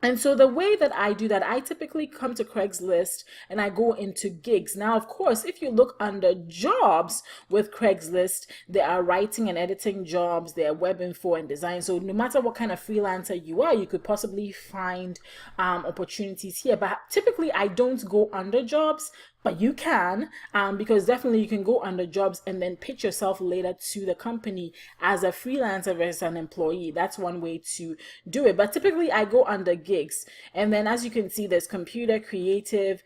And so the way that I do that, I typically come to Craigslist and I go into gigs. Now, of course, if you look under jobs with Craigslist, there are writing and editing jobs, there are web info and design. So no matter what kind of freelancer you are, you could possibly find opportunities here. But typically I don't go under jobs, but you can, because definitely you can go under jobs and then pitch yourself later to the company as a freelancer versus an employee. That's one way to do it. But typically I go under gigs. And then as you can see, there's computer, creative,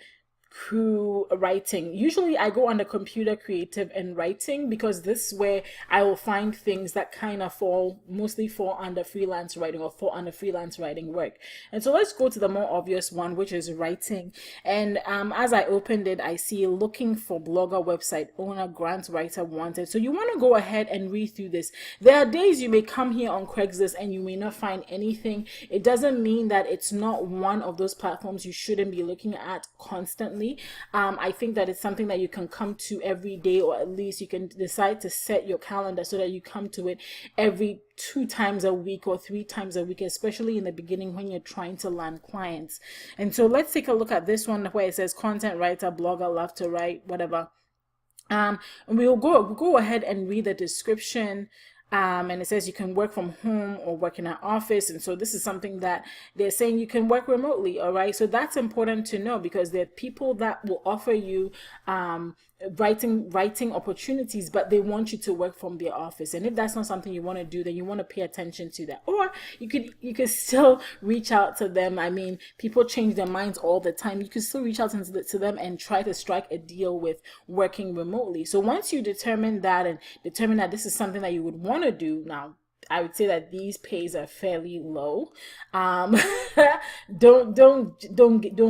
crew, writing. Usually I go under computer, creative, and writing, because this is where I will find things that kind of mostly fall under freelance writing or fall under freelance writing work. And so let's go to the more obvious one, which is writing. And as I opened it, I see looking for blogger, website owner, grant writer wanted. So you want to go ahead and read through this. There are days you may come here on Craigslist and you may not find anything. It doesn't mean that it's not one of those platforms you shouldn't be looking at constantly. I think that it's something that you can come to every day, or at least you can decide to set your calendar so that you come to it every 2 times a week or 3 times a week, especially in the beginning when you're trying to land clients. And so let's take a look at this one where it says content writer, blogger, love to write, whatever. And we'll go ahead and read the description. And it says you can work from home or work in an office. And so this is something that they're saying you can work remotely. All right. So that's important to know, because there are people that will offer you writing opportunities, but they want you to work from their office. And if that's not something you want to do, then you want to pay attention to that. Or you could still reach out to them. I mean, people change their minds all the time. You could still reach out to them and try to strike a deal with working remotely. So once you determine that and determine that this is something that you would want to do, now I would say that these pays are fairly low. Don't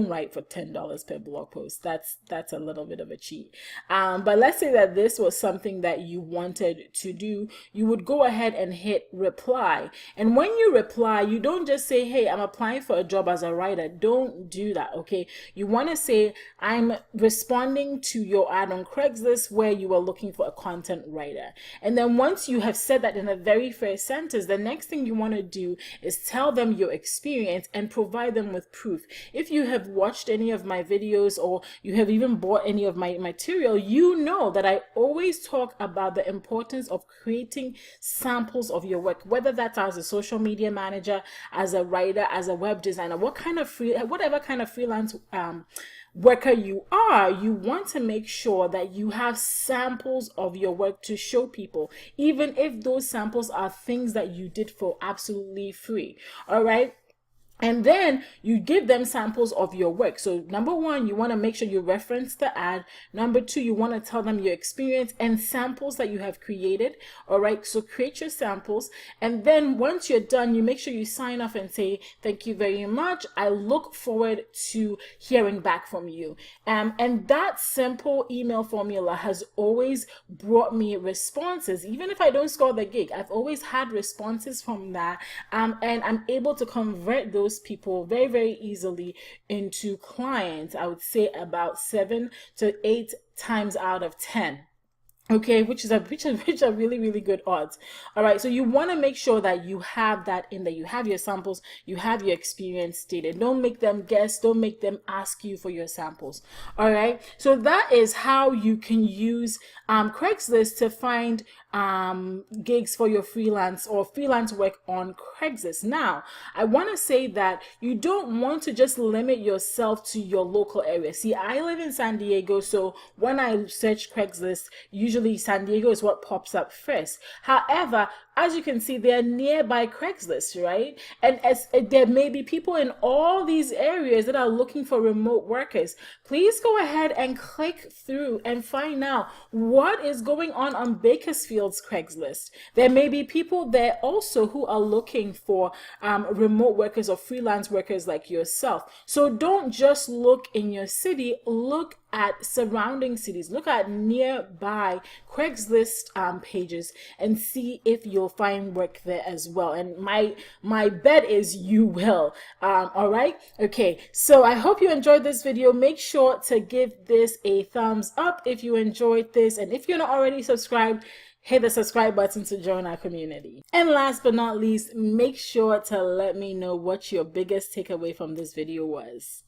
write for $10 per blog post. That's a little bit of a cheat. But let's say that this was something that you wanted to do. You would go ahead and hit reply. And when you reply, you don't just say, hey, I'm applying for a job as a writer. Don't do that, okay? You want to say, I'm responding to your ad on Craigslist where you are looking for a content writer. And then once you have said that in the very first sentence, the next thing you want to do is tell them your experience and provide them with proof. If you have watched any of my videos or you have even bought any of my material, you know that I always talk about the importance of creating samples of your work, whether that's as a social media manager, as a writer, as a web designer, whatever kind of freelance worker you are, you want to make sure that you have samples of your work to show people, even if those samples are things that you did for absolutely free. All right. And then you give them samples of your work. So number one, you want to make sure you reference the ad. Number two, you want to tell them your experience and samples that you have created. All right. So create your samples. And then once you're done, you make sure you sign off and say, thank you very much. I look forward to hearing back from you. And that simple email formula has always brought me responses. Even if I don't score the gig, I've always had responses from that. And I'm able to convert those people very, very easily into clients. I would say about 7 to 8 times out of 10. Okay, which are really, really good odds. All right, so you want to make sure that you have that in there. You have your samples, you have your experience stated. Don't make them guess, don't make them ask you for your samples. All right, so that is how you can use Craigslist to find gigs for your freelance work on Craigslist. Now, I want to say that you don't want to just limit yourself to your local area. See, I live in San Diego, so when I search Craigslist, usually San Diego is what pops up first. However, as you can see, they're nearby Craigslist, right? And as there may be people in all these areas that are looking for remote workers. Please go ahead and click through and find out what is going on Bakersfield's Craigslist. There may be people there also who are looking for remote workers or freelance workers like yourself. So don't just look in your city, look at surrounding cities, look at nearby Craigslist pages and see if you'll find work there as well. And my bet is you will. All right. Okay. So I hope you enjoyed this video. Make sure to give this a thumbs up if you enjoyed this. And if you're not already subscribed, hit the subscribe button to join our community. And last but not least, make sure to let me know what your biggest takeaway from this video was.